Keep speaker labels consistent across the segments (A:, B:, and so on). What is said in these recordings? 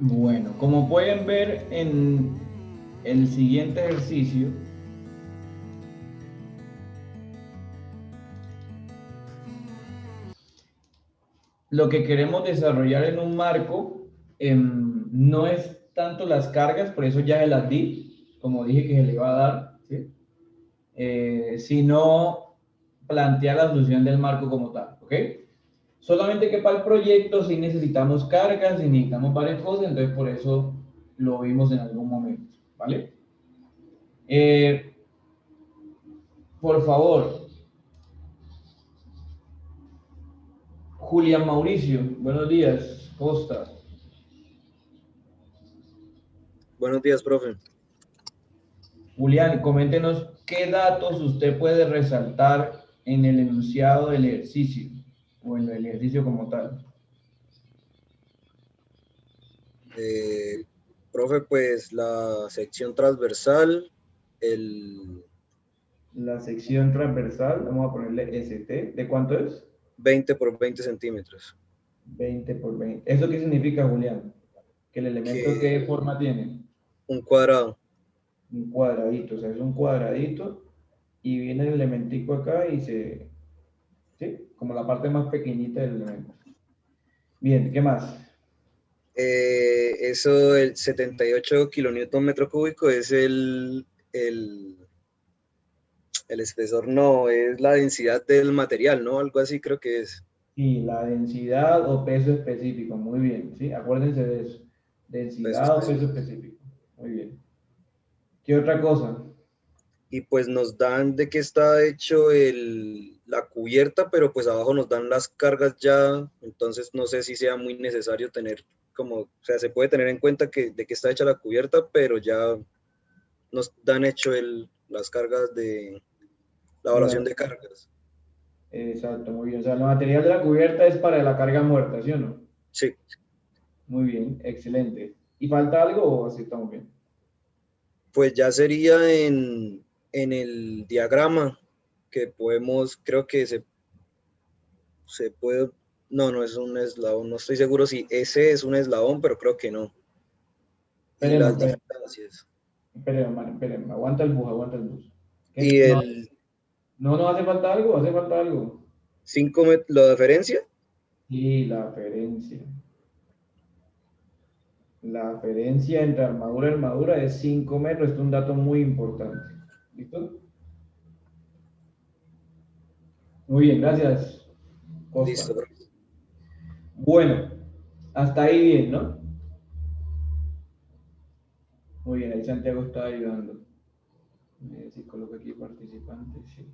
A: Bueno, como pueden ver en el siguiente ejercicio, lo que queremos desarrollar en un marco no es tanto las cargas, por eso ya se las di, como dije que se le iba a dar, ¿sí? Sino plantear la solución del marco como tal, ¿ok? Solamente que para el proyecto sí necesitamos cargas y necesitamos varias cosas, entonces por eso lo vimos en algún momento, ¿vale? Eh, por favor, Julián Mauricio, buenos días, Costa.
B: Buenos días, profe.
A: Julián, coméntenos qué datos usted puede resaltar en el enunciado del ejercicio o en el ejercicio como tal.
B: Eh, Profe, pues la sección transversal, el
A: La sección transversal, vamos a ponerle ST, ¿de cuánto es?
B: 20 por 20 centímetros,
A: 20 por 20. ¿Eso qué significa, Julián? ¿Que el elemento qué
B: que
A: forma tiene?
B: un cuadrado.
A: Un cuadradito, o sea, es un cuadradito y viene el elementico acá y ¿sí? Como la parte más pequeñita del elemento. Bien, ¿qué más?
B: Eso, el 78 kilonewton metro cúbico es el espesor, no, es la densidad del material, ¿no? Algo así creo que es.
A: Sí, la densidad o peso específico, muy bien, ¿sí? Acuérdense de eso.
B: Peso
A: Densidad o peso
B: específico.
A: específico, muy bien. ¿Qué otra cosa?
B: Y pues nos dan de qué está hecho la cubierta, pero pues abajo nos dan las cargas ya, entonces no sé si sea muy necesario tener como, o sea, se puede tener en cuenta que de qué está hecha la cubierta, pero ya nos dan hecho las cargas de la
A: De
B: evaluación
A: la-
B: de cargas.
A: Exacto, muy bien. O sea, el material de la cubierta es para la carga muerta, ¿sí o no?
B: Sí,
A: Muy bien, excelente. ¿Y falta algo o así estamos bien?
B: pues ya sería en el diagrama que podemos, creo que se puede, no, no es un eslabón, no estoy seguro si ese es un eslabón, pero creo que no. Y
A: Esperemos,
B: las
A: esperemos,
B: distancias.
A: esperemos, man, esperemos. Aguanta el bus, aguanta el bus.
B: Y
A: No,
B: el
A: no hace falta algo, hace falta algo.
B: 5 la diferencia,
A: Y la ferencia. La ferencia entre armadura y armadura es 5 metros. Esto es un dato muy importante. ¿Listo? Muy bien, gracias,
B: listo,
A: Costa.
B: bro.
A: Bueno, hasta ahí bien, ¿no? Muy bien, ahí Santiago está ayudando. Si coloco aquí participantes, sí,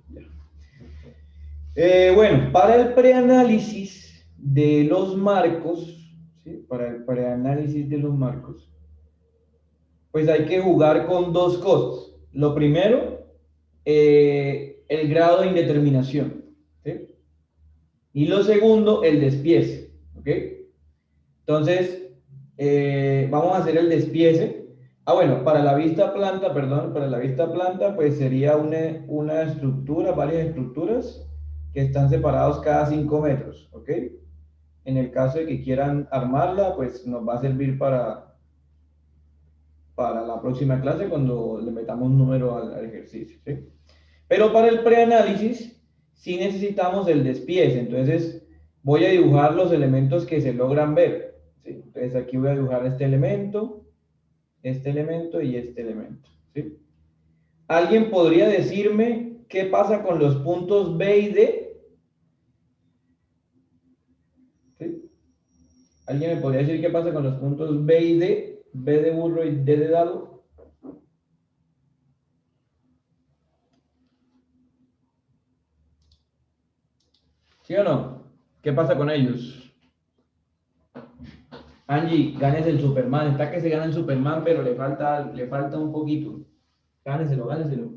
A: ya. Bueno, para el preanálisis de los marcos, ¿sí? Para el preanálisis de los marcos, pues hay que jugar con dos cosas. Lo primero, el grado de indeterminación, ¿sí? Y lo segundo, el despiece, ¿ok? Entonces, vamos a hacer el despiece. Ah, bueno, para la vista planta, perdón, para la vista planta, pues sería una estructura, varias estructuras que están separados cada 5 metros, ¿ok? En el caso de que quieran armarla, pues nos va a servir para la próxima clase cuando le metamos número al ejercicio, ¿sí? Pero para el preanálisis sí necesitamos el despiece, entonces voy a dibujar los elementos que se logran ver, ¿sí? Entonces aquí voy a dibujar este elemento y este elemento, ¿sí? ¿Alguien podría decirme qué pasa con los puntos B y D? ¿Sí? ¿Alguien me podría decir qué pasa con los puntos B y D? B de burro y D de dado. ¿Sí o no? ¿Qué pasa con ellos? Angie, ganes el Superman. Está que se gana el Superman, pero le falta un poquito. Gáneselo, gáneselo.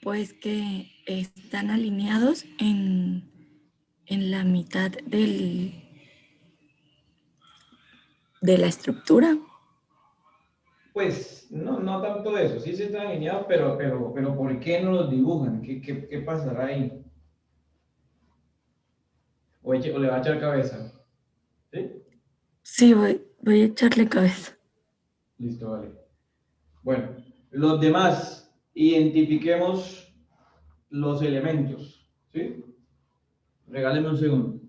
C: Pues que están alineados en la mitad de la estructura.
A: Pues no tanto eso. Sí se están alineados, pero ¿por qué no los dibujan? ¿Qué pasará ahí? O le va a echar cabeza. ¿Sí?
C: Sí, voy a echarle cabeza.
A: Listo, vale. Bueno, los demás, identifiquemos los elementos, ¿sí? Regáleme un segundo.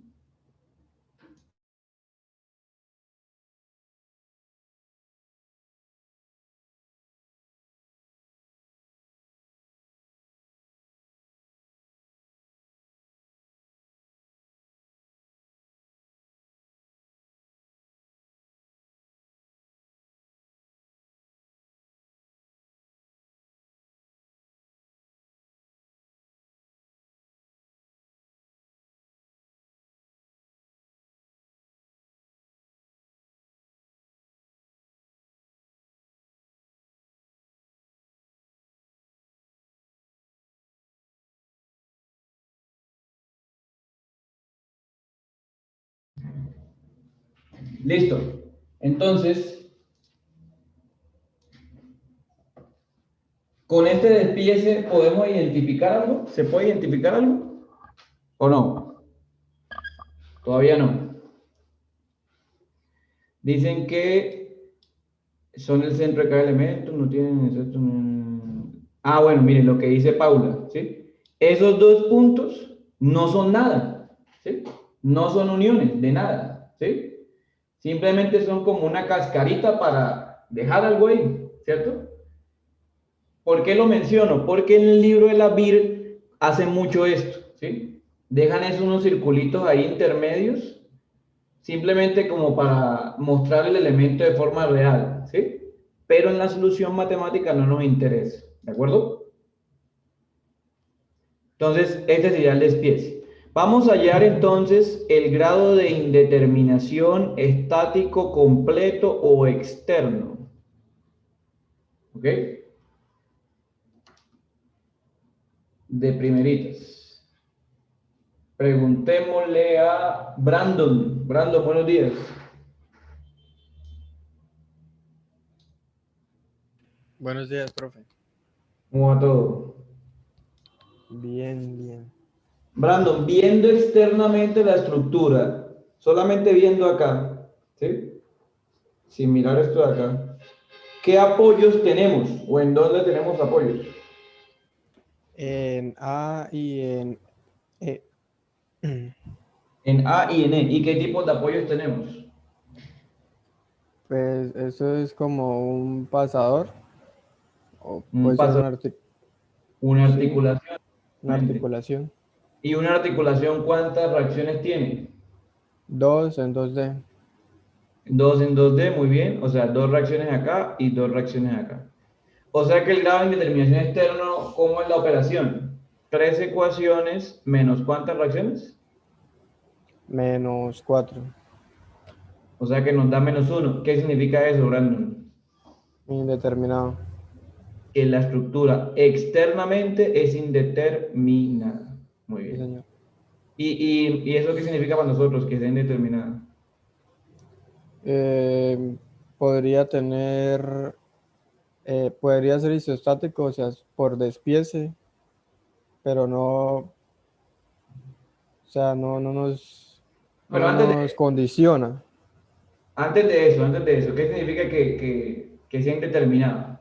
A: Listo. Entonces, con este despiece podemos identificar algo. ¿Se puede identificar algo? ¿O no? Todavía no. Dicen que son el centro de cada elemento, no tienen... Ah, bueno, miren lo que dice Paula, ¿sí? Esos dos puntos no son nada, ¿sí? No son uniones de nada, ¿sí? Simplemente son como una cascarita para dejar algo ahí, ¿cierto? ¿Por qué lo menciono? Porque en el libro de la BIR hacen mucho esto, ¿sí? Dejan esos unos circulitos ahí intermedios, simplemente como para mostrar el elemento de forma real, ¿sí? Pero en la solución matemática no nos interesa, ¿de acuerdo? Entonces, este sería el despiece. Vamos a hallar entonces el grado de indeterminación estático completo o externo. ¿Ok? De primeritas. Preguntémosle a Brandon. Brandon, buenos días.
D: Buenos días, profe.
A: ¿Cómo va todo?
D: Bien, bien.
A: Brandon, viendo externamente la estructura, solamente viendo acá, ¿sí? Sin mirar esto de acá, ¿qué apoyos tenemos o en dónde tenemos apoyos?
D: En A y en E.
A: En A y en E. ¿Y qué tipos de apoyos tenemos?
D: Pues eso es como un pasador o
A: Un
D: puede ser
A: paso, una
D: sí,
A: articulación.
D: una articulación.
A: ¿Y una articulación cuántas reacciones tiene?
D: 2 en 2D.
A: Dos en 2D, muy bien. O sea, dos reacciones acá y dos reacciones acá. O sea que el grado de indeterminación externo, ¿cómo es la operación? Tres ecuaciones menos ¿cuántas reacciones?
D: Menos 4.
A: O sea que nos da menos uno. ¿Qué significa eso, Brandon?
D: Indeterminado.
A: Que la estructura externamente es indeterminada. Muy
D: Sí,
A: bien.
D: señor.
A: ¿Y eso qué significa para nosotros, que sea indeterminada?
D: Eh, podría tener, podría ser isostático, o sea, por despiece, pero no, o sea,
A: Pero
D: no nos condiciona.
A: antes de eso, ¿qué significa que sea indeterminada?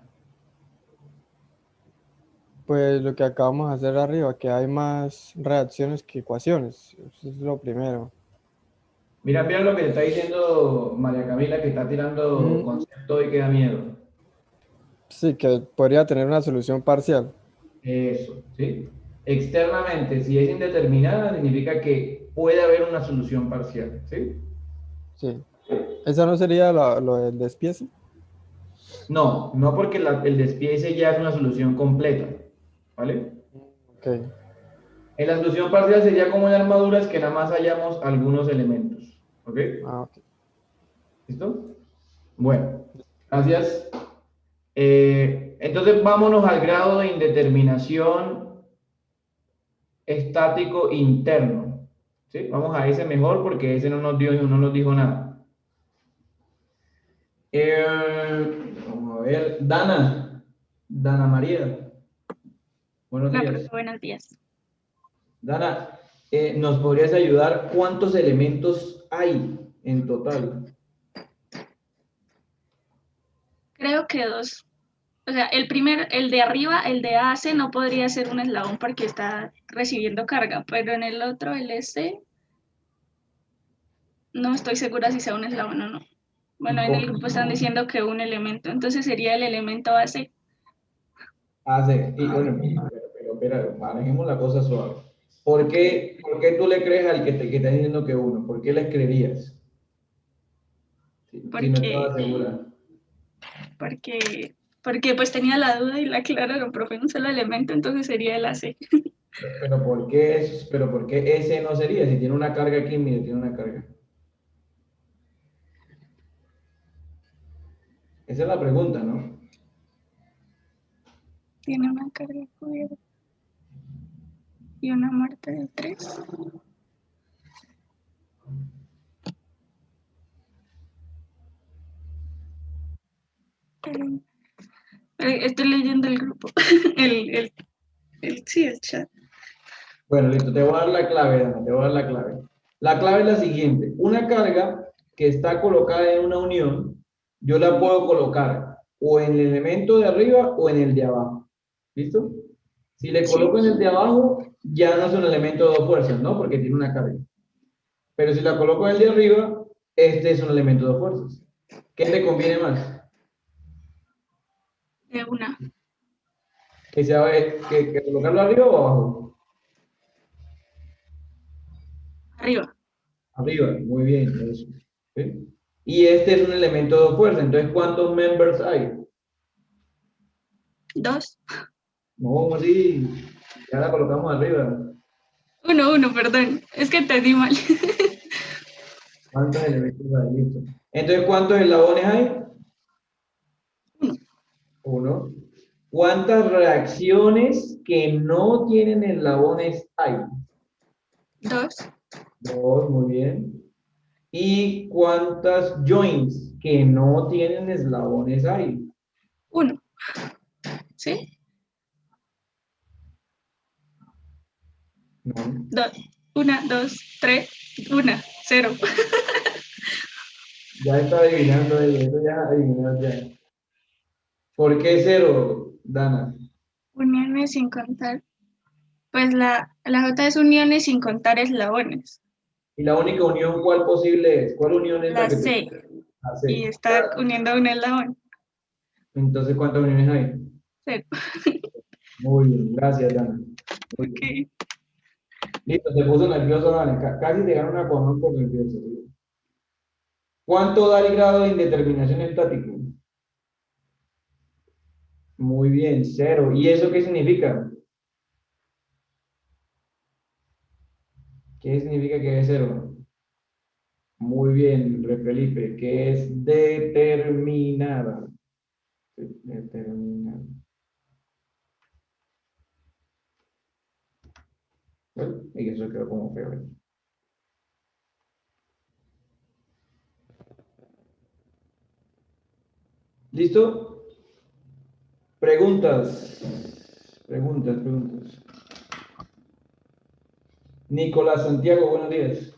D: Pues lo que acabamos de hacer arriba, que hay más reacciones que ecuaciones. Eso es lo primero.
A: Mira, mira lo que te está diciendo María Camila, que está tirando
D: Mm,
A: concepto y que da miedo.
D: sí, que podría tener una solución parcial.
A: Eso, ¿sí? Externamente, si es indeterminada, significa que puede haber una solución parcial, ¿sí?
D: Sí. ¿Esa no sería lo del despiece?
A: No, no porque el despiece ya es una solución completa, ¿vale?
D: Ok.
A: En la solución parcial sería como en armaduras que nada más hallamos algunos elementos, ¿ok?
D: Ah, ok.
A: ¿Listo? Bueno, gracias. Entonces vámonos al grado de indeterminación estático interno, ¿sí? Vamos a ese mejor porque ese no nos dijo nada. Vamos a ver, Dana María, buenos
E: No, pero
A: días.
E: buenos días.
A: Dana, ¿nos podrías ayudar cuántos elementos hay en total?
E: creo que dos. O sea, el de arriba, el de AC, no podría ser un eslabón porque está recibiendo carga, pero en el otro, el S, no estoy segura si sea un eslabón o no. Bueno, en el grupo están diciendo que un elemento, entonces sería el elemento AC.
A: Ah, sí. Y bueno, pero manejemos la cosa suave. ¿Por qué tú le crees al que está diciendo que uno? ¿Por qué le creerías? Si no
E: Porque,
A: estabas segura.
E: porque pues tenía la duda y la aclararon, profe, un solo elemento, entonces sería el AC.
A: Pero ¿por qué ese no sería? Si tiene una carga aquí, mire, tiene una carga. Esa es la pregunta, ¿no?
E: Tiene una carga cubierta y una muerte de 3. Estoy leyendo el grupo, sí, el chat.
A: Bueno, listo, te voy a dar la clave, Dana, te voy a dar la clave. La clave es la siguiente. Una carga que está colocada en una unión, yo la puedo colocar o en el elemento de arriba o en el de abajo. ¿Listo? Si le coloco en el de abajo, ya no es un elemento de dos fuerzas, ¿no? Porque tiene una carga. Pero si la coloco en el de arriba, este es un elemento de dos fuerzas. ¿Qué te conviene más?
E: De una,
A: Que colocarlo arriba o abajo.
E: arriba,
A: Arriba, muy bien, eso. ¿Sí? Y este es un elemento de fuerza, entonces ¿cuántos members hay?
E: 2.
A: No, ¿cómo así? Ya la colocamos arriba.
E: 1, perdón, es que entendí mal.
A: ¿Cuántos elementos hay? Listo. Entonces, ¿cuántos eslabones hay?
E: 1,
A: Uno. ¿Cuántas reacciones que no tienen eslabones hay?
E: 2,
A: Dos, muy bien. ¿Y cuántas joints que no tienen eslabones hay?
E: 1, ¿sí?
A: No.
E: 1, 2, 3, 1, 0.
A: Ya está adivinando ella, eso ya adivinó ya. ¿Por qué cero, Dana?
E: Uniones sin contar. Pues la J es uniones sin contar eslabones.
A: ¿Y la única unión cuál posible es? ¿Cuál unión es
E: La
A: que
E: C.
A: La C.
E: Y está uniendo un eslabón.
A: Entonces, ¿cuántas uniones hay?
E: 0.
A: Muy bien, gracias, Dana. Muy bien.
E: Ok.
A: Listo, se puso nervioso, Dana. Casi te gana una con por nervioso. ¿Cuánto da el grado de indeterminación estático? Muy bien, cero. ¿Y eso qué significa? ¿Qué significa que es cero? Muy bien, Re Felipe, que es determinada. Determinada. Bueno, y eso quedó como feo. ¿Listo? Preguntas. Preguntas. Nicolás Santiago, buenos días.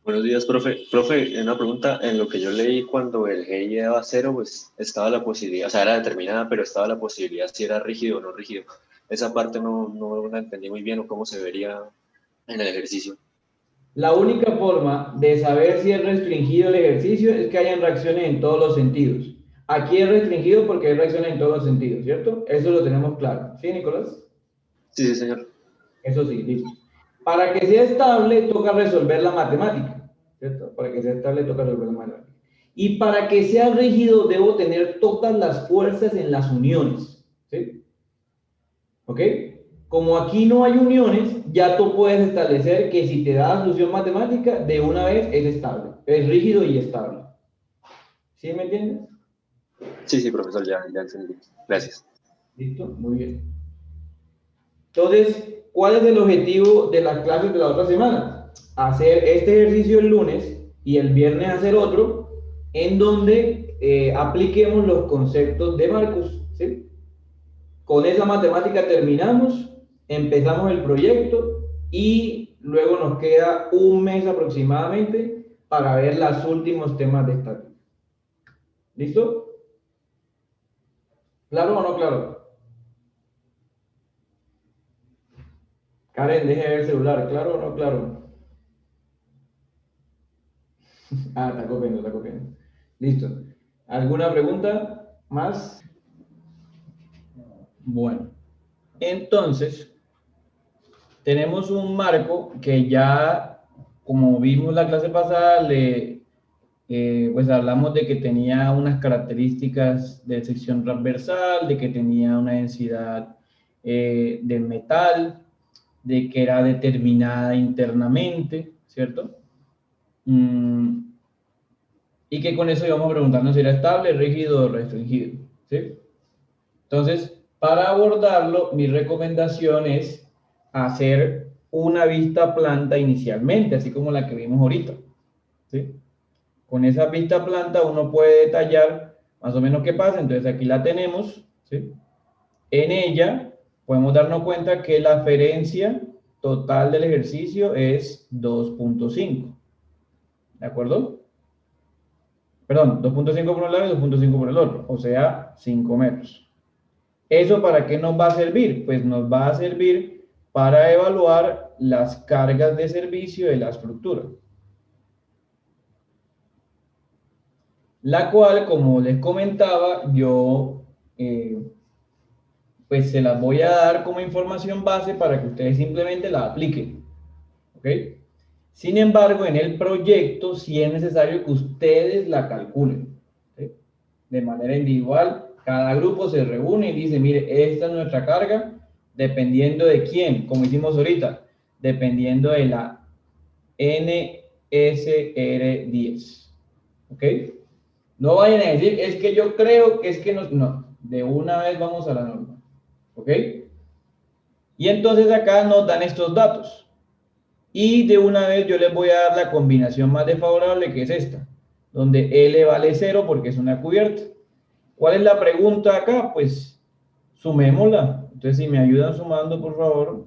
F: Buenos días, profe. Profe, una pregunta. En lo que yo leí, cuando el GI daba cero, pues estaba la posibilidad, o sea, era determinada, pero estaba la posibilidad si era rígido o no rígido. Esa parte no la entendí muy bien o cómo se vería en el ejercicio.
A: La única forma de saber si es restringido el ejercicio es que hayan reacciones en todos los sentidos. Aquí es restringido porque hay reacciones en todos los sentidos, ¿cierto? Eso lo tenemos claro. ¿Sí, Nicolás?
F: Sí, sí, señor.
A: Eso sí, listo. Para que sea estable, toca resolver la matemática, ¿cierto? Para que sea estable, toca resolver la matemática. Y para que sea rígido, debo tener todas las fuerzas en las uniones, ¿sí? ¿Ok? Como aquí no hay uniones, ya tú puedes establecer que si te da la solución matemática, de una vez es estable, es rígido y estable. ¿Sí me entiendes?
F: Sí, sí, profesor, ya entendí. Gracias.
A: ¿Listo? Muy bien. Entonces, ¿cuál es el objetivo de las clases de la otra semana? Hacer este ejercicio el lunes y el viernes hacer otro en donde apliquemos los conceptos de Marcos, ¿sí? Con esa matemática terminamos, empezamos el proyecto y luego nos queda un mes aproximadamente para ver los últimos temas de estática. ¿Listo? ¿Claro o no claro? Karen, deje de ver el celular. ¿Claro o no claro? Ah, está copiando, está copiando. Listo. ¿Alguna pregunta más? Bueno, entonces tenemos un marco que ya, como vimos la clase pasada, pues hablamos de que tenía unas características de sección transversal, de que tenía una densidad de metal, de que era determinada internamente, ¿cierto? Y que con eso íbamos a preguntarnos si era estable, rígido o restringido, ¿sí? Entonces, para abordarlo, mi recomendación es hacer una vista planta inicialmente, así como la que vimos ahorita, ¿sí? Con esa vista planta uno puede detallar más o menos qué pasa, entonces aquí la tenemos, ¿sí? En ella podemos darnos cuenta que la aferencia total del ejercicio es 2.5, ¿de acuerdo? Perdón, 2.5 por un lado y 2.5 por el otro, o sea, 5 metros. ¿Eso para qué nos va a servir? Pues nos va a servir para evaluar las cargas de servicio de la estructura. La cual, como les comentaba, yo pues se las voy a dar como información base para que ustedes simplemente la apliquen. ¿Ok? Sin embargo, en el proyecto sí es necesario que ustedes la calculen. ¿Sí? De manera individual, cada grupo se reúne y dice, mire, esta es nuestra carga, dependiendo de quién, como hicimos ahorita, dependiendo de la NSR10. ¿Ok? No vayan a decir, es que yo creo que es que no, de una vez vamos a la norma. ¿Ok? Y entonces acá nos dan estos datos. Y de una vez yo les voy a dar la combinación más desfavorable, que es esta, donde L vale 0 porque es una cubierta. ¿Cuál es la pregunta acá? Pues sumémosla. Entonces, si me ayudan sumando, por favor.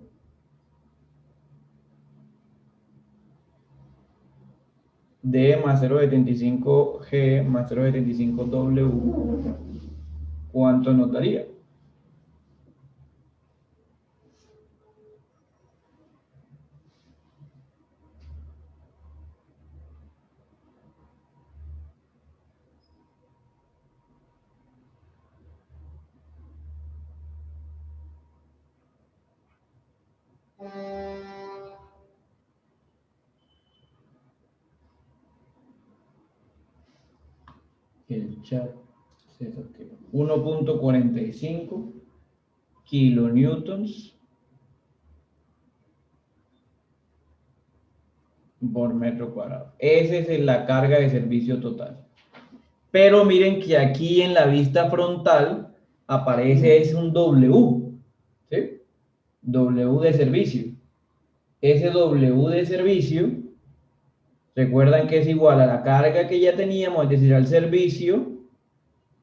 A: D más 0,75G más 0,75W, ¿cuánto nos daría? El chat se desactivó. 1.45 kilonewtons por metro cuadrado. Esa es la carga de servicio total. Pero miren que aquí en la vista frontal aparece es un W, ¿sí? W de servicio. Ese W de servicio, recuerdan que es igual a la carga que ya teníamos, es decir, al servicio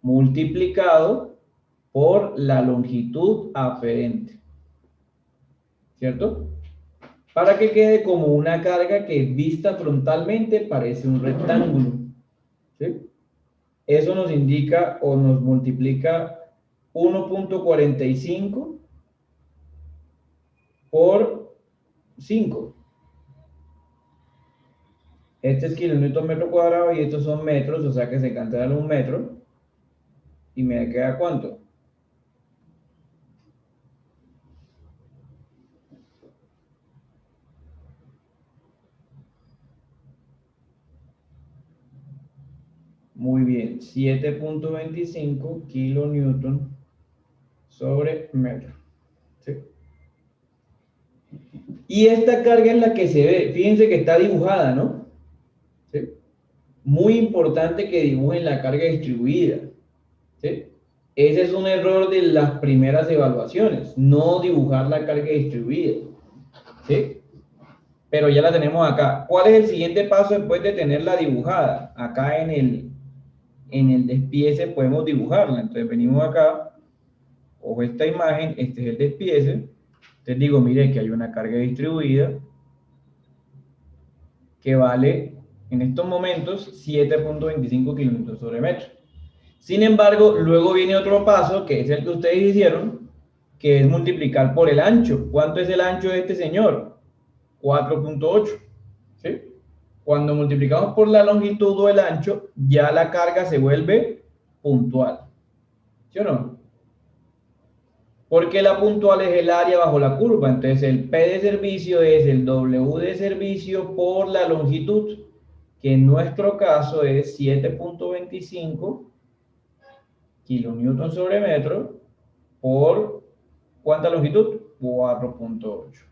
A: multiplicado por la longitud aferente, ¿cierto? Para que quede como una carga que vista frontalmente parece un rectángulo, ¿sí? Eso nos indica o nos multiplica 1.45 por 5. Este es kilonewton metro cuadrado y estos son metros, o sea que se cancelan un metro. ¿Y me queda cuánto? Muy bien, 7.25 kilonewton sobre metro. ¿Sí? Y esta carga es la que se ve, fíjense que está dibujada, ¿no? ¿Sí? Muy importante que dibujen la carga distribuida. ¿Sí? Ese es un error de las primeras evaluaciones, no dibujar la carga distribuida. ¿Sí? Pero ya la tenemos acá. ¿Cuál es el siguiente paso después de tenerla dibujada? Acá en el despiece podemos dibujarla. Entonces venimos acá, cojo esta imagen, este es el despiece. Entonces digo, mire que hay una carga distribuida que vale en estos momentos 7.25 kilómetros sobre metro. Sin embargo, luego viene otro paso, que es el que ustedes hicieron, que es multiplicar por el ancho. ¿Cuánto es el ancho de este señor? 4.8. ¿Sí? Cuando multiplicamos por la longitud o el ancho, ya la carga se vuelve puntual. ¿Sí o no? Porque la puntual es el área bajo la curva. Entonces el P de servicio es el W de servicio por la longitud, que en nuestro caso es 7.25 kilonewton sobre metro por ¿cuánta longitud? 4.8.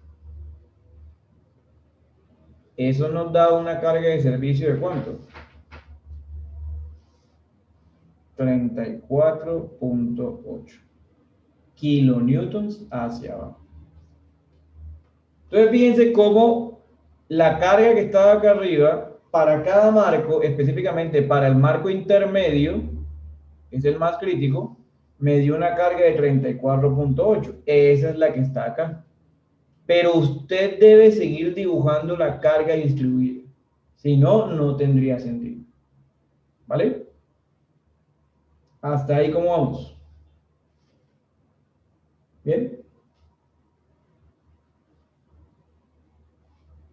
A: Eso nos da una carga de servicio de ¿cuánto? 34.8 kilonewtons hacia abajo. Entonces fíjense cómo la carga que estaba acá arriba, para cada marco, específicamente para el marco intermedio, que es el más crítico, me dio una carga de 34.8. Esa es la que está acá. Pero usted debe seguir dibujando la carga distribuida. Si no, no tendría sentido. ¿Vale? Hasta ahí, ¿cómo vamos? ¿Bien?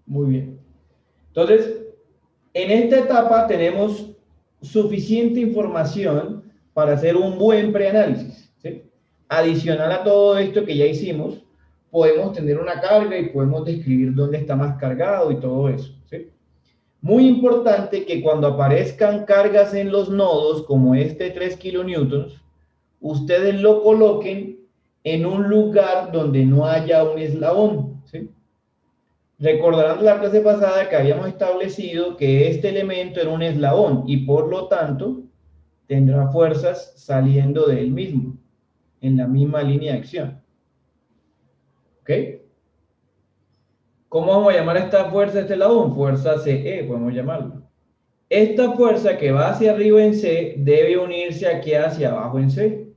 A: Muy bien. Entonces, en esta etapa tenemos suficiente información para hacer un buen preanálisis, ¿sí? Adicional a todo esto que ya hicimos, podemos tener una carga y podemos describir dónde está más cargado y todo eso, ¿sí? Muy importante que cuando aparezcan cargas en los nodos, como este 3 kilonewtons, ustedes lo coloquen en un lugar donde no haya un eslabón, ¿sí? Recordarán la clase pasada que habíamos establecido que este elemento era un eslabón y por lo tanto tendrá fuerzas saliendo de él mismo, en la misma línea de acción. ¿Ok? ¿Cómo vamos a llamar a esta fuerza de este eslabón? Fuerza CE, podemos llamarlo. Esta fuerza que va hacia arriba en C debe unirse aquí hacia abajo en C.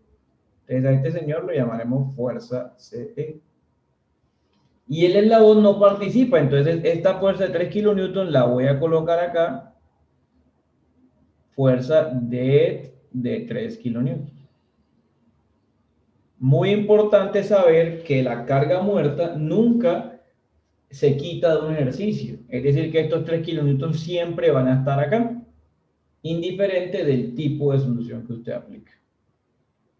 A: Entonces a este señor lo llamaremos fuerza CE. Y el eslabón no participa, entonces esta fuerza de 3 kilonewtons la voy a colocar acá, fuerza de 3 kilonewtons. Muy importante saber que la carga muerta nunca se quita de un ejercicio, es decir, que estos 3 kilonewtons siempre van a estar acá, indiferente del tipo de solución que usted aplique.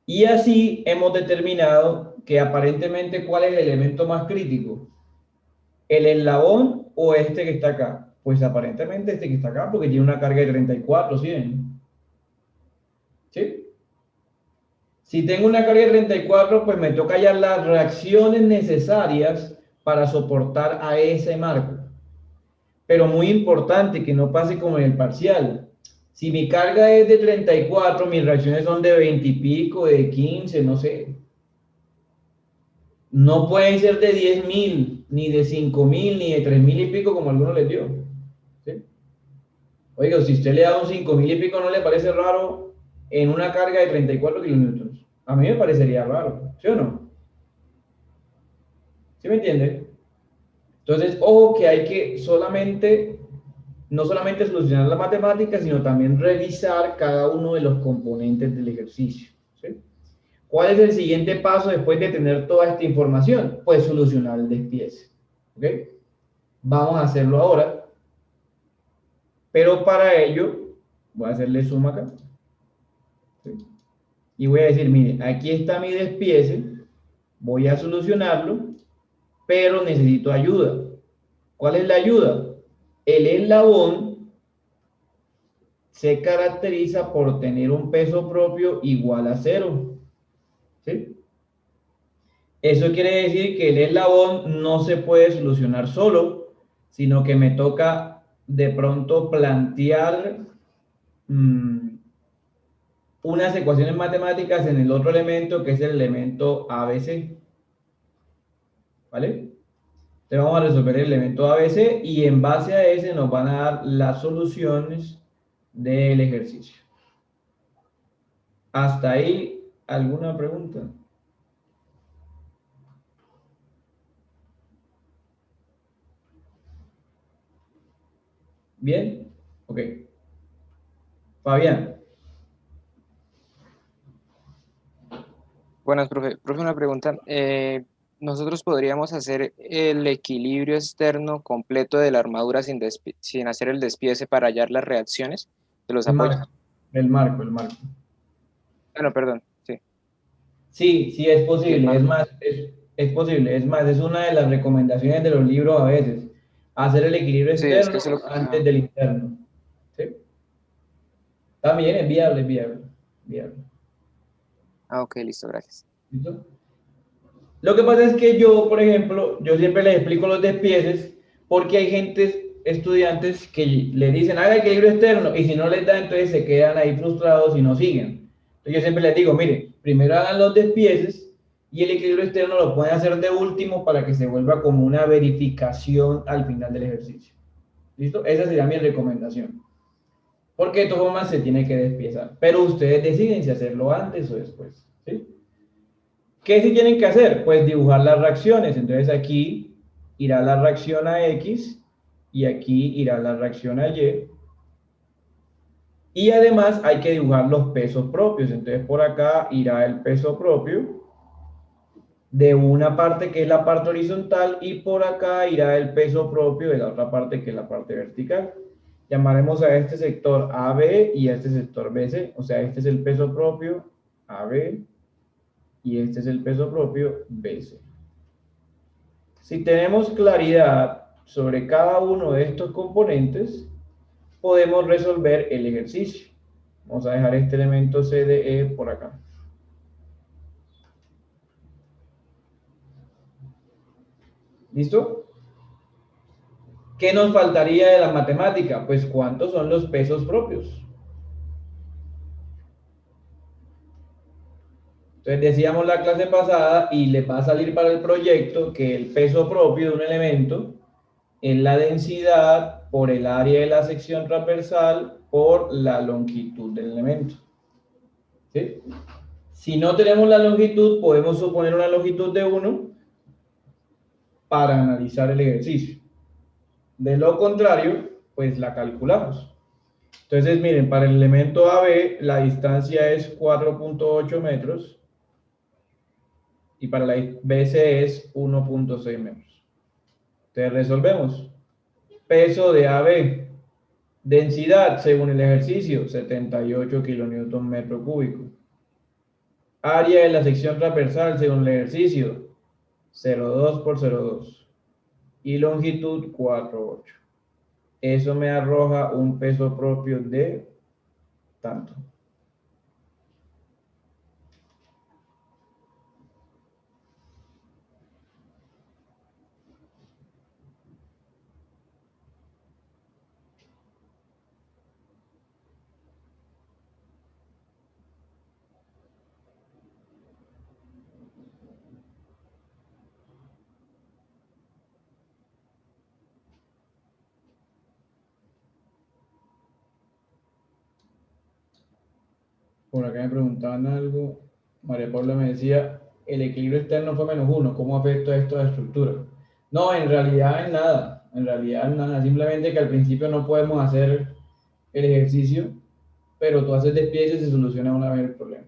A: Y así hemos determinado que aparentemente, ¿cuál es el elemento más crítico? ¿El eslabón o este que está acá? Pues aparentemente este que está acá, porque tiene una carga de 34, ¿sí? Si tengo una carga de 34, pues me toca hallar las reacciones necesarias para soportar a ese marco. Pero muy importante que no pase como en el parcial. Si mi carga es de 34, mis reacciones son de 20 y pico, de 15, no sé. No pueden ser de 10.000, ni de 5.000, ni de 3.000 y pico como algunos les dio. ¿Sí? Oiga, si usted le da un 5.000 y pico, ¿no le parece raro en una carga de 34 kilonewtons? A mí me parecería raro, ¿sí o no? ¿Sí me entiende? Entonces, ojo que hay que no solamente solucionar la matemática, sino también revisar cada uno de los componentes del ejercicio, ¿sí? ¿Cuál es el siguiente paso después de tener toda esta información? Pues solucionar el despiece, ¿ok? Vamos a hacerlo ahora, pero para ello voy a hacerle suma acá, ¿sí? Y voy a decir, mire, aquí está mi despiece, voy a solucionarlo, pero necesito ayuda. ¿Cuál es la ayuda? El eslabón se caracteriza por tener un peso propio igual a 0, ¿sí? Eso quiere decir que el eslabón no se puede solucionar solo, sino que me toca de pronto plantear unas ecuaciones matemáticas en el otro elemento, que es el elemento ABC. ¿Vale? Entonces vamos a resolver el elemento ABC y en base a ese nos van a dar las soluciones del ejercicio. ¿Hasta ahí alguna pregunta? ¿Bien? Ok. Fabián.
G: Buenas, profe. Profe, una pregunta. ¿Nosotros podríamos hacer el equilibrio externo completo de la armadura sin hacer el despiece para hallar las reacciones de los
A: El
G: apoyos?
A: marco, el marco, el marco.
G: Bueno, perdón, sí.
A: Sí, sí es
G: Y el
A: posible, es
G: marco.
A: más, es posible, es más, es una de las recomendaciones de los libros a veces, hacer el equilibrio
G: Sí, es
A: externo
G: que eso es lo que...
A: antes del interno. ¿Sí? También es viable, es viable, viable.
G: Ok, listo, gracias.
A: ¿Listo? Lo que pasa es que yo, por ejemplo, yo siempre les explico los despieces porque hay gente, estudiantes, que le dicen, haga equilibrio externo, y si no les da, entonces se quedan ahí frustrados y no siguen. Entonces yo siempre les digo, mire, primero hagan los despieces y el equilibrio externo lo pueden hacer de último para que se vuelva como una verificación al final del ejercicio. ¿Listo? Esa sería mi recomendación. Porque de todas formas se tiene que despiezar. Pero ustedes deciden si hacerlo antes o después. ¿Sí? ¿Qué sí tienen que hacer? Pues dibujar las reacciones. Entonces aquí irá la reacción a X y aquí irá la reacción a Y. Y además hay que dibujar los pesos propios. Entonces por acá irá el peso propio de una parte que es la parte horizontal y por acá irá el peso propio de la otra parte que es la parte vertical. Llamaremos a este sector AB y a este sector BC. O sea, este es el peso propio AB y este es el peso propio BC. Si tenemos claridad sobre cada uno de estos componentes, podemos resolver el ejercicio. Vamos a dejar este elemento CDE por acá. ¿Listo? ¿Qué nos faltaría de la matemática? Pues cuántos son los pesos propios. Entonces decíamos la clase pasada y le va a salir para el proyecto que el peso propio de un elemento es la densidad por el área de la sección transversal por la longitud del elemento. ¿Sí? Si no tenemos la longitud, podemos suponer una longitud de 1 para analizar el ejercicio. De lo contrario, pues la calculamos. Entonces, miren, para el elemento AB la distancia es 4.8 metros y para la BC es 1.6 metros. Entonces resolvemos. Peso de AB, densidad según el ejercicio, 78 kilonewton metro cúbico. Área de la sección transversal según el ejercicio, 0,2 por 0,2. Y longitud 4,8. Eso me arroja un peso propio de tanto. Por acá me preguntaban algo. María Paula me decía, el equilibrio externo fue -1. ¿Cómo afecta esto a la estructura? No, en realidad en nada. En realidad en nada. Simplemente que al principio no podemos hacer el ejercicio, pero tú haces despiece y se soluciona una vez el problema.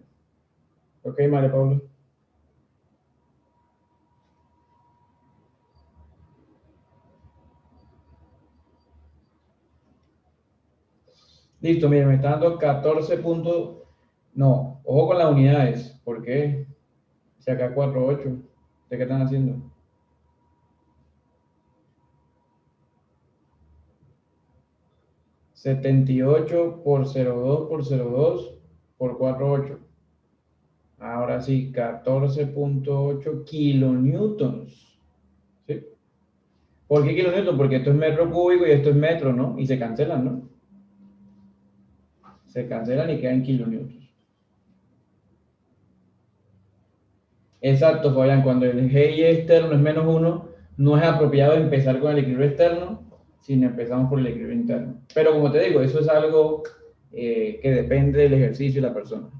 A: Ok, María Paula. Listo, miren, me está dando 14 puntos. No, ojo con las unidades. ¿Por qué? Si acá 4,8. ¿De qué están haciendo? 78 por 0,2 por 0,2 por 4,8. Ahora sí, 14.8 kilonewtons. ¿Sí? ¿Por qué kilonewtons? Porque esto es metro cúbico y esto es metro, ¿no? Y se cancelan, ¿no? Se cancelan y quedan kilonewtons. Exacto, Fabián. Cuando el GI externo es -1, no es apropiado empezar con el equilibrio externo, sino empezamos por el equilibrio interno. Pero como te digo, eso es algo que depende del ejercicio y la persona.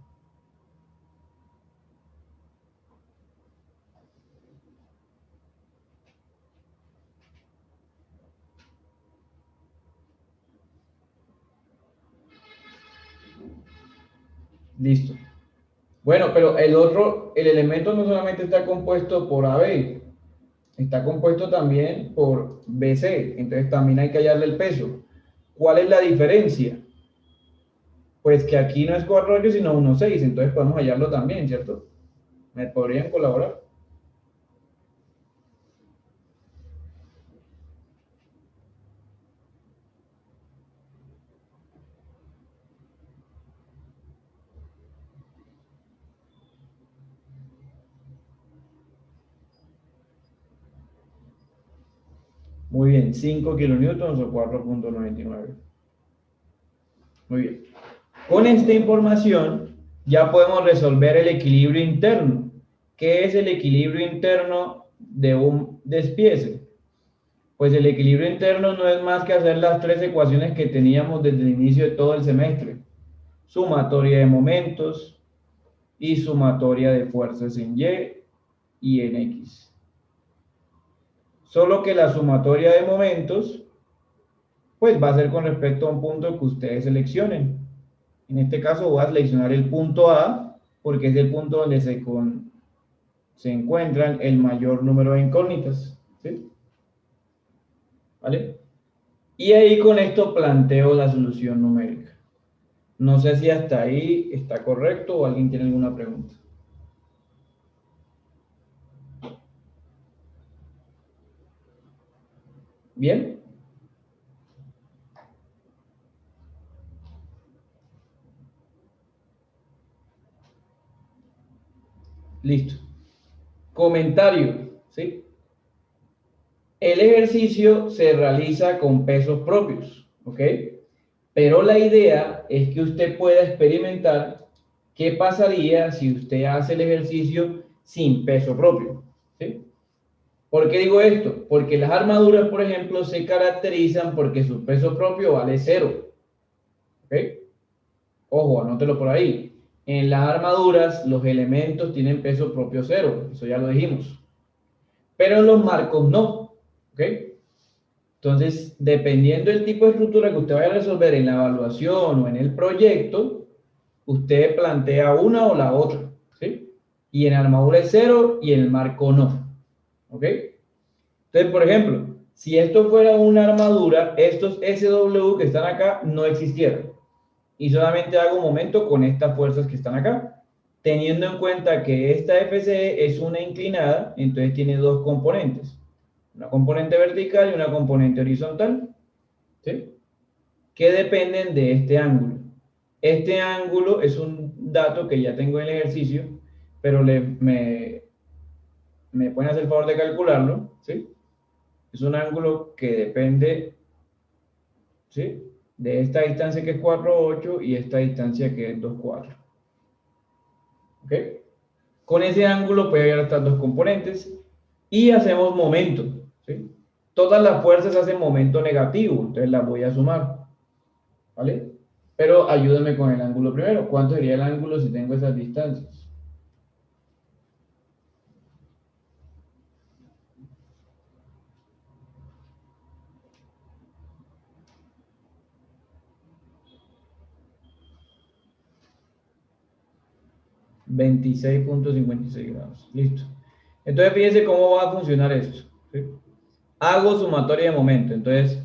A: Listo. Bueno, pero el elemento no solamente está compuesto por AB, está compuesto también por BC, entonces también hay que hallarle el peso. ¿Cuál es la diferencia? Pues que aquí no es 4,8 sino 1,6, entonces podemos hallarlo también, ¿cierto? ¿Me podrían colaborar? Muy bien, 5 kilonewtons o 4,99. Muy bien. Con esta información ya podemos resolver el equilibrio interno. ¿Qué es el equilibrio interno de un despiece? Pues el equilibrio interno no es más que hacer las tres ecuaciones que teníamos desde el inicio de todo el semestre. Sumatoria de momentos y sumatoria de fuerzas en y en X. Solo que la sumatoria de momentos pues va a ser con respecto a un punto que ustedes seleccionen. En este caso voy a seleccionar el punto A porque es el punto donde se encuentran el mayor número de incógnitas. ¿Sí? ¿Vale? Y ahí con esto planteo la solución numérica. No sé si hasta ahí está correcto o alguien tiene alguna pregunta. ¿Bien? Listo. Comentario, ¿sí? El ejercicio se realiza con pesos propios, ¿ok? Pero la idea es que usted pueda experimentar qué pasaría si usted hace el ejercicio sin peso propio, ¿sí? ¿Por qué digo esto? Porque las armaduras, por ejemplo, se caracterizan porque su peso propio vale 0, ¿ok? Ojo, anótelo por ahí. En las armaduras, los elementos tienen peso propio 0, eso ya lo dijimos. Pero en los marcos no, ¿ok? Entonces, dependiendo del tipo de estructura que usted vaya a resolver en la evaluación o en el proyecto, usted plantea una o la otra, ¿sí? Y en armadura es 0 y en el marco no, ¿ok? Entonces, por ejemplo, si esto fuera una armadura, estos SW que están acá no existieran. Y solamente hago un momento con estas fuerzas que están acá. Teniendo en cuenta que esta FCE es una inclinada, entonces tiene dos componentes. Una componente vertical y una componente horizontal, ¿sí? Que dependen de este ángulo. Este ángulo es un dato que ya tengo en el ejercicio, pero me pueden hacer el favor de calcularlo, ¿sí? Es un ángulo que depende, ¿sí? De esta distancia que es 4,8 y esta distancia que es 2,4. ¿Ok? Con ese ángulo puede haber estas dos componentes y hacemos momento, ¿sí? Todas las fuerzas hacen momento negativo, entonces las voy a sumar, ¿vale? Pero ayúdenme con el ángulo primero. ¿Cuánto sería el ángulo si tengo esas distancias? ...26,56 grados. Listo. Entonces fíjense cómo va a funcionar esto, ¿sí? Hago sumatoria de momento. Entonces,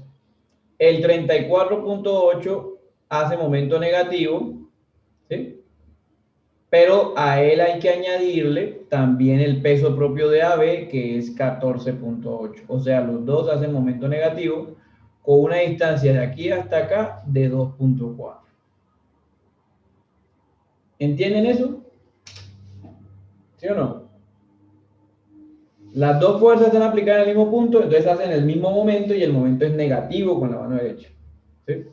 A: el 34,8 hace momento negativo, ¿sí? Pero a él hay que añadirle también el peso propio de AB, que es 14,8. O sea, los dos hacen momento negativo con una distancia de aquí hasta acá de 2,4. ¿Entienden eso? ¿Sí o no? Las dos fuerzas están aplicadas en el mismo punto, entonces hacen el mismo momento y el momento es negativo con la mano derecha. ¿Sí?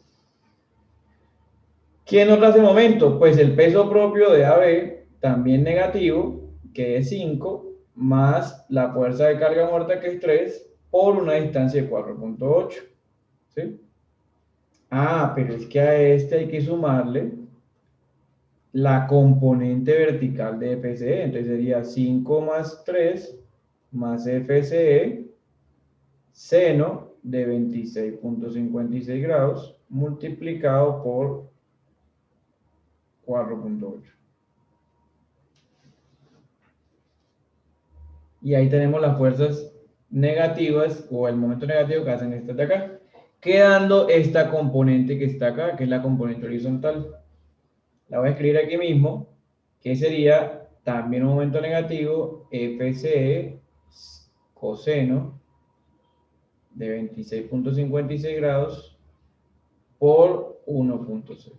A: ¿Quién nos hace momento? Pues el peso propio de AB, también negativo, que es 5, más la fuerza de carga muerta, que es 3, por una distancia de 4,8. ¿Sí? Ah, pero es que a este hay que sumarle la componente vertical de FCE, entonces sería 5 más 3 más FCE, seno de 26,56 grados, multiplicado por 4,8. Y ahí tenemos las fuerzas negativas o el momento negativo que hacen estas de acá, quedando esta componente que está acá, que es la componente horizontal. La voy a escribir aquí mismo, que sería también un momento negativo, FCE coseno de 26.56 grados por 1.6,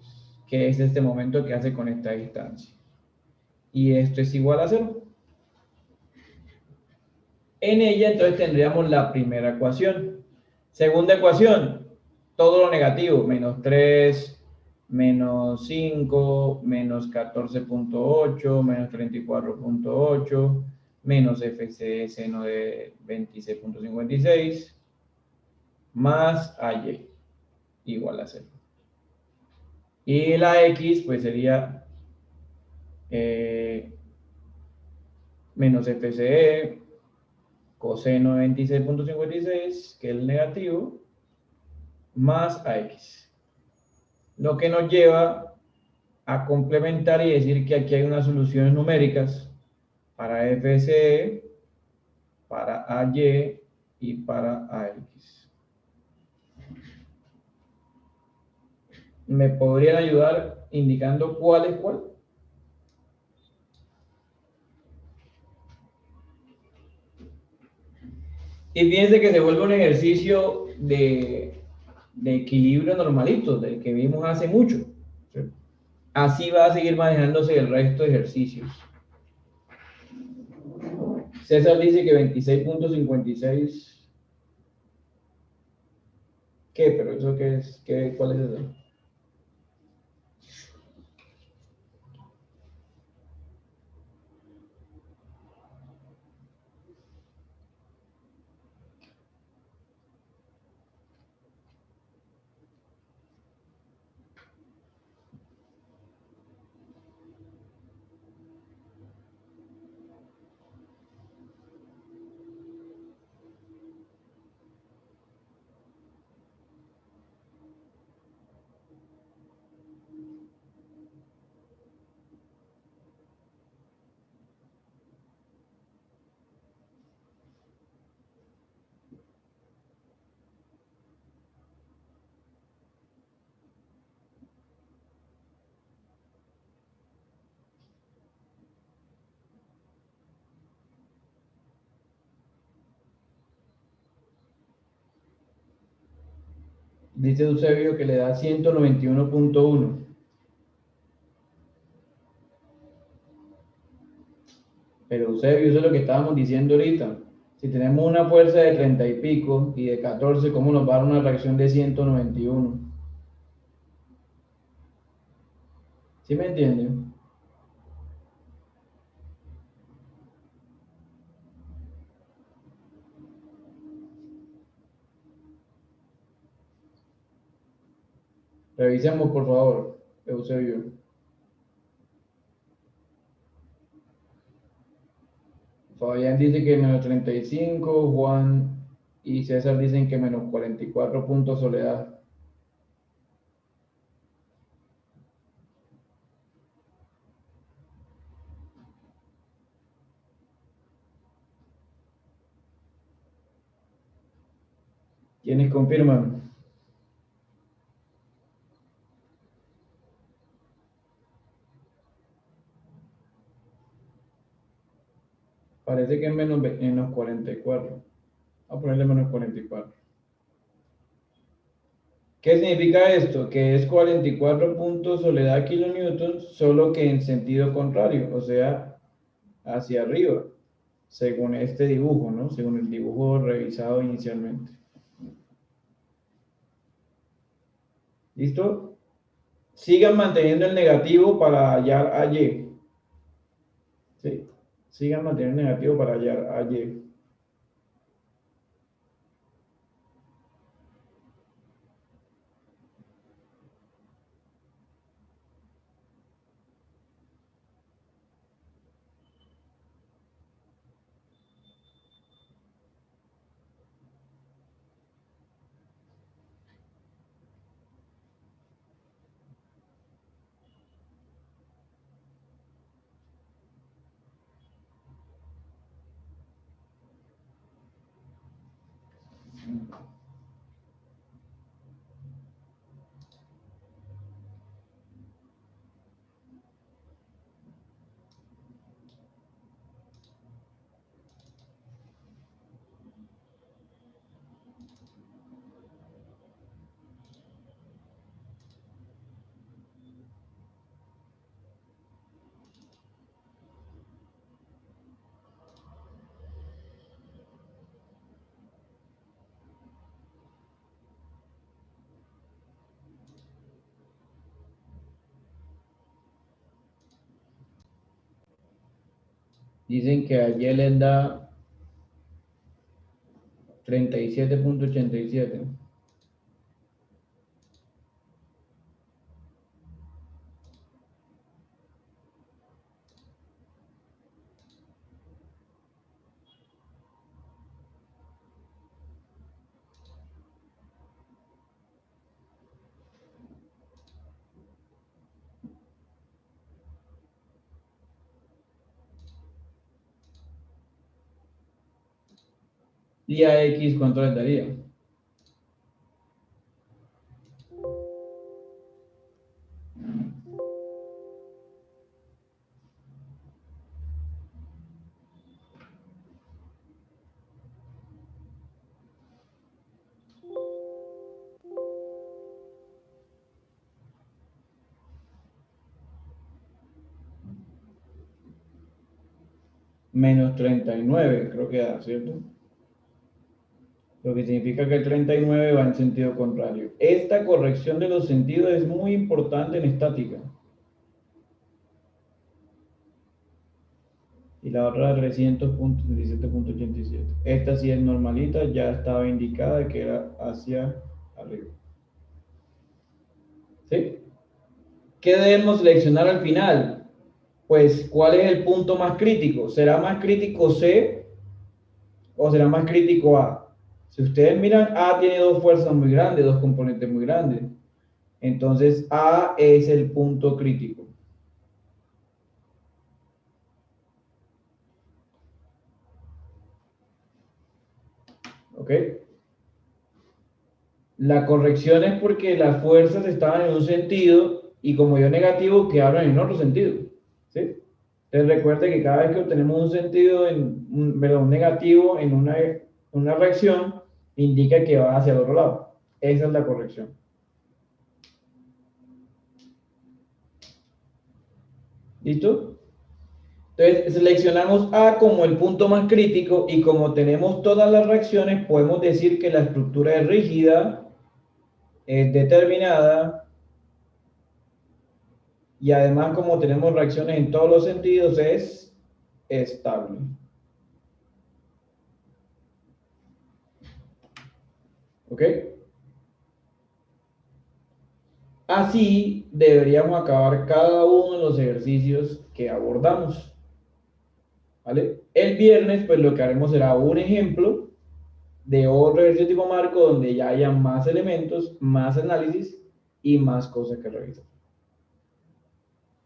A: que es este momento que hace con esta distancia. Y esto es igual a 0. En ella entonces tendríamos la primera ecuación. Segunda ecuación, todo lo negativo, menos 3, menos 5, menos 14.8, menos 34.8, menos FCE seno de 26.56, más AY, igual a 0. Y la X pues sería menos FCE coseno de 26.56, que es el negativo, más AX. Lo que nos lleva a complementar y decir que aquí hay unas soluciones numéricas para FCE, para AY y para AX. ¿Me podrían ayudar indicando cuál es cuál? Y fíjense que se vuelve un ejercicio de equilibrio normalito, del que vimos hace mucho. ¿Sí? Así va a seguir manejándose el resto de ejercicios. César dice que 26.56. ¿Qué? ¿Pero eso qué es? ¿Cuál es eso? Dice Eusebio que le da 191.1. Pero Eusebio, eso es lo que estábamos diciendo ahorita. Si tenemos una fuerza de 30 y pico y de 14, ¿cómo nos va a dar una reacción de 191? ¿Sí me entienden? Revisemos, por favor, Eusebio. Fabián dice que menos 35, Juan y César dicen que menos 44 puntos Soledad. ¿Quiénes confirman? Parece que es menos 44. Vamos a ponerle menos 44. ¿Qué significa esto? Que es 44 puntos soledad kilonewtons, solo que en sentido contrario, o sea, hacia arriba, según este dibujo, ¿no? Según el dibujo revisado inicialmente. ¿Listo? Sigan manteniendo el negativo para hallar a Y. Sí, sigan manteniendo el negativo para hallar a Y. Dicen que a Y les da 37.87. ¿Y a X cuánto les daría? Menos 39, creo que da, ¿cierto? Lo que significa que el 39 va en sentido contrario. Esta corrección de los sentidos es muy importante en estática. Y la otra 300.17.87. Esta sí es normalita, ya estaba indicada que era hacia arriba. ¿Sí? ¿Qué debemos seleccionar al final? Pues, ¿cuál es el punto más crítico? ¿Será más crítico C o será más crítico A? Si ustedes miran, A tiene dos fuerzas muy grandes, dos componentes muy grandes. Entonces, A es el punto crítico. ¿Ok? La corrección es porque las fuerzas estaban en un sentido y como dio negativo, quedaron en otro sentido. ¿Sí? Entonces recuerde que cada vez que obtenemos un sentido, un negativo en una reacción, indica que va hacia el otro lado. Esa es la corrección. ¿Listo? Entonces seleccionamos A como el punto más crítico y como tenemos todas las reacciones, podemos decir que la estructura es rígida, es determinada y además como tenemos reacciones en todos los sentidos es estable. ¿Ok? Así deberíamos acabar cada uno de los ejercicios que abordamos. ¿Vale? El viernes, pues lo que haremos será un ejemplo de otro ejercicio tipo marco donde ya haya más elementos, más análisis y más cosas que revisar.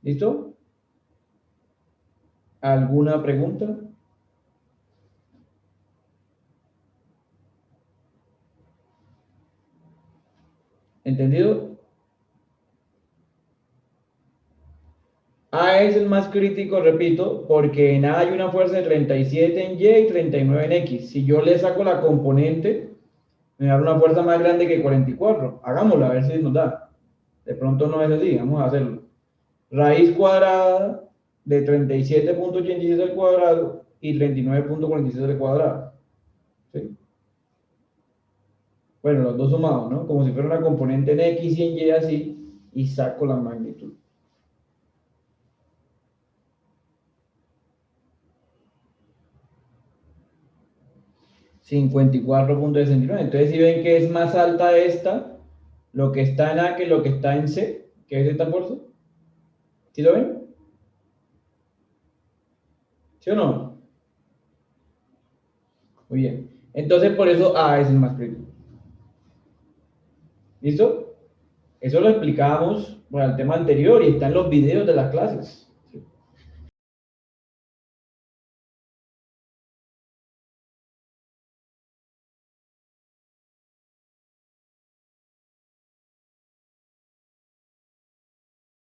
A: ¿Listo? ¿Alguna pregunta? ¿Entendido? A es el más crítico, repito, porque en A hay una fuerza de 37 en Y y 39 en X. Si yo le saco la componente, me da una fuerza más grande que 44. Hagámoslo, a ver si nos da. De pronto no es así, vamos a hacerlo. Raíz cuadrada de 37.87 al cuadrado y 39.46 al cuadrado. ¿Sí? Bueno, los dos sumados, ¿no? Como si fuera una componente en X y en Y así, y saco la magnitud. $54.69. Entonces, si ven que es más alta esta, lo que está en A que lo que está en C, que es esta fuerza. ¿Sí lo ven? ¿Sí o no? Muy bien. Entonces, por eso A es el más crítico. ¿Listo? Eso lo explicábamos para el tema anterior y está en los videos de las clases.